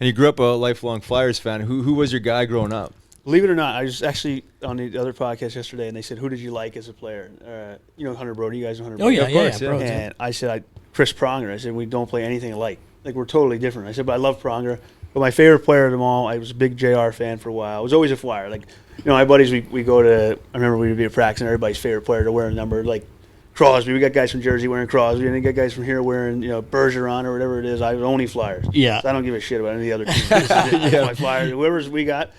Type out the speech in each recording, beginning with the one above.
And you grew up a lifelong Flyers fan. Who was your guy growing up? Believe it or not, I was actually on the other podcast yesterday, and they said, "Who did you like as a player?" You know Hunter Brody. You guys know Hunter Brody? Oh yeah, course, Bro, And I said, Chris Pronger. I said, we don't play anything alike. Like, we're totally different. I said, but I love Pronger. But my favorite player of them all, I was a big JR fan for a while. I was always a Flyer. Like, you know, my buddies, we go to, I remember we would be at practice, and everybody's favorite player to wear a number, like Crosby. We got guys from Jersey wearing Crosby, and they got guys from here wearing, you know, Bergeron or whatever it is. I was only Flyers. Yeah. So I don't give a shit about any other teams. That's my Flyers, whoever's we got.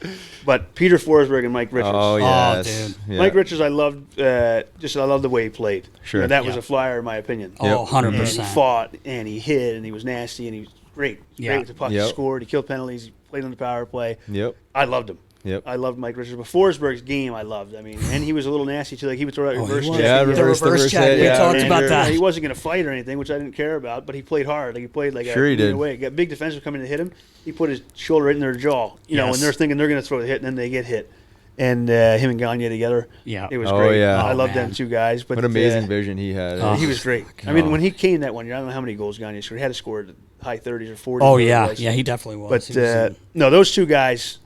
But Peter Forsberg and Mike Richards. Oh, yes. dude. Yeah. Mike Richards, I loved. I loved the way he played. Sure. You know, that was Yeah. a Flyer, in my opinion. Oh, 100%. And he fought and he hit and he was nasty and he was great. Yeah. Great with the puck. Yep. He scored. He killed penalties. He played on the power play. Yep. I loved him. Yep. I loved Mike Richards. But Forsberg's game, I loved. I mean, and he was a little nasty too. Like, he would throw out reverse he was. check. Yeah, and the reverse check. We talked about that. He wasn't going to fight or anything, which I didn't care about. But he played hard. Like, he played like Sure he did. Way. He got big defensive coming to hit him. He put his shoulder right in their jaw. You know, Yes. when they're thinking they're going to throw the hit, and then they get hit. And him and Gagne together. Yeah. It was Oh, great. yeah. I Oh, loved man. them two guys. But What amazing vision he had. he was great. I mean, when he came that one year, I don't know how many goals Gagne scored. He had to score the high 30s or 40s. Oh whatever it yeah, was. yeah, he definitely was. But He was no, those two guys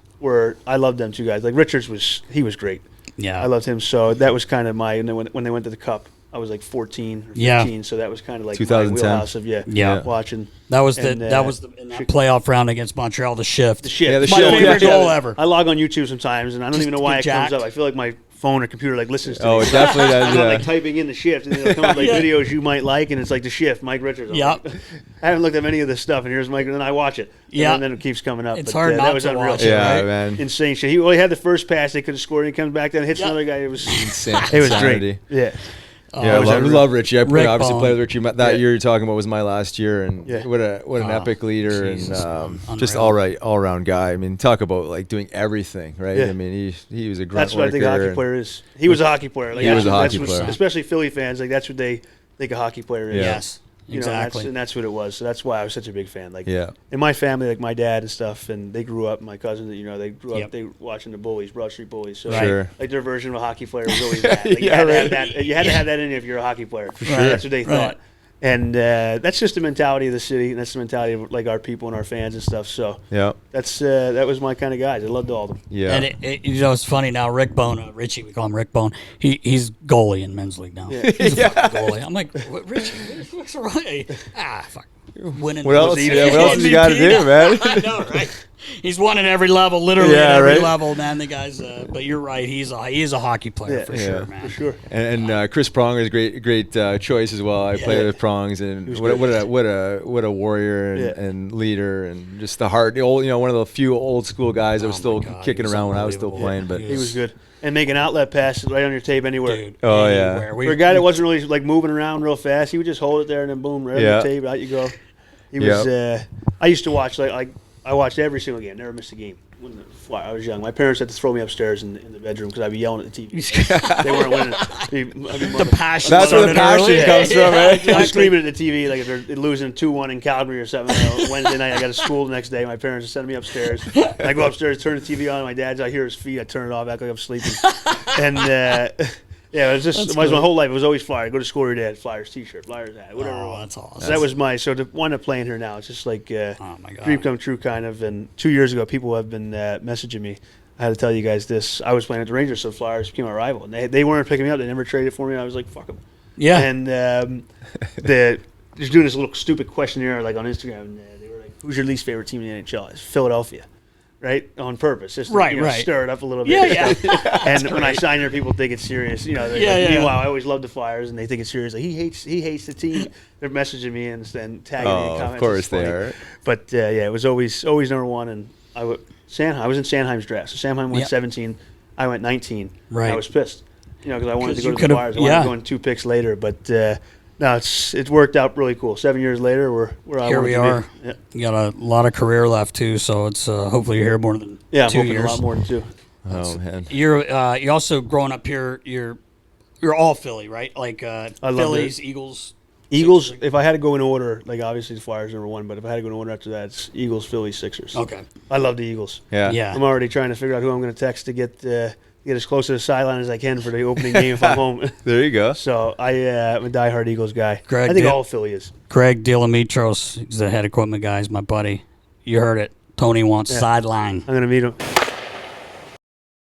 I loved them two guys. Like, Richards was great. yeah, I loved him. So that was kind of and then when they went to the Cup, I was like 14 or 15. Yeah. So that was kind of like 2010. my wheelhouse of Yeah. watching. that was and, in that playoff round against Montreal. The shift. The shift. Yeah, the My shift. favorite Yeah. goal ever. I log on YouTube sometimes, and I don't Just even know why it get comes jacked. up. I feel like my phone or computer like listens to Oh, me. it definitely does. I'm Yeah. like typing in the shift, and then it'll come up like Yeah. videos you might like, and it's like the shift, Mike Richards. I'm Yep. like, I haven't looked at any of this stuff, and here's Mike, and then I watch it. Yeah. And then it keeps coming up. It's But, hard that not was to unreal. watch it, Yeah, right? man. Insane shit. He had the first pass they could have scored, and he comes back down and hits Yep. another guy. It was Insane. it was Insanity. great. Yeah. Yeah, I was love, unreal. love Richie. I Rick obviously Bone. played with Richie. That Yeah. year you're talking about was my last year, and Yeah. what an epic leader Jesus, and man. just Unreal. all around guy. I mean, talk about like doing everything, right? Yeah. I mean, he was a grunt That's what I think a worker hockey and- player is. He was a hockey player. Like, He was a that's hockey what- player. Especially Philly fans, like, that's what they think a hockey player is. Yeah. Yes, You know, exactly. and that's what it was. So that's why I was such a big fan. Like, Yeah. in my family, like my dad and stuff, and they grew up. My cousins, you know, they grew up. Yep. They were watching the Bullies, Broad Street Bullies. So Sure. like their version of a hockey player was always that. Like, you Yeah, had to have right. that. You had to have that in you if you're a hockey player. sure. That's what they Right. thought. And that's just the mentality of the city, and that's the mentality of like our people and our fans and stuff. So Yeah. that was my kind of guys. I loved all of them. Yeah. And you know, it's funny now. Rick Bone, Richie, we call him Rick Bone. He's goalie in men's league now. Yeah. He's a fucking goalie. I'm like, Richie, what's wrong? Fuck, winning. What else? he- Yeah, what else does he got to do, man? I know, right? He's won at every level, literally Yeah, at every right. level, man. The guy's, but you're right. He is a hockey player Yeah. for Yeah. sure, man. For sure. And Chris Pronger is a great choice as well. I played with Prongs, and was what great. a warrior and, Yeah. and leader, and just the heart. One of the few old school guys that was Oh still my God, kicking he was around when I was still unbelievable. playing. But He was good. And making outlet passes right on your tape anywhere. Dude, Oh, yeah. anywhere. For a guy that wasn't really like moving around real fast, he would just hold it there and then boom, right on Yeah. the tape, out you go. He was. I used to watch like I watched every single game, never missed a game. When I was young, my parents had to throw me upstairs in the bedroom because I'd be yelling at the TV. They weren't winning. the passion. That's where the started passion early. comes from, right? I'm screaming at the TV like if they're losing 2-1 in Calgary or something. Wednesday night, I got to school the next day. My parents are sending me upstairs. I go upstairs, turn the TV on. My dad's, I hear his feet. I turn it off, act like I'm sleeping. And yeah, it was just my whole life. It was always Flyers. Go to school every day, had Flyers T-shirt, Flyers hat, whatever. it Oh, was. that's awesome. So that was to wind up playing here now. It's just like Oh my God. dream come true, kind of. And 2 years ago, people have been messaging me. I had to tell you guys this. I was playing at the Rangers, so Flyers became my rival, and they weren't picking me up. They never traded for me. I was like, fuck them. Yeah. And the just doing this little stupid questionnaire like on Instagram. And they were like, "Who's your least favorite team in the NHL?" It's Philadelphia, right? On purpose, just to, Right, right. stir it up a little bit. Yeah, yeah. And when I sign here, people think it's serious. You know, Yeah, yeah. Meanwhile, I always love the Flyers, and they think it's serious. Like, he hates the team. They're messaging me and tagging me in Oh, comments. of course It's they funny. are. But yeah, it was always number one. And I was in Sanheim's draft. So Sanheim went Yep. 17. I went 19. Right. I was pissed. Because I wanted to 'Cause go you to the could've- Flyers. I wanted yeah. to go in 2 picks later, but no, it's worked out really cool. 7 years later, we're where I Here wanted we to are. be. Yeah, You got a lot of career left too, so it's hopefully you're here more than I'm 2 hoping years. a lot more than 2. Oh man. You're also growing up here. You're all Philly, right? Like love Phillies, Eagles. Eagles. Sixers. If I had to go in order, like obviously the Flyers number 1, but if I had to go in order after that, it's Eagles, Phillies, Sixers. Okay. I love the Eagles. Yeah. Yeah. I'm already trying to figure out who I'm going to text to get as close to the sideline as I can for the opening game if I'm home. There you go. So I'm a diehard Eagles guy. Greg I think did- all Philly is. Greg Delamitros, he's the head equipment guy, is my buddy. You heard it. Tony wants sideline. I'm gonna meet him.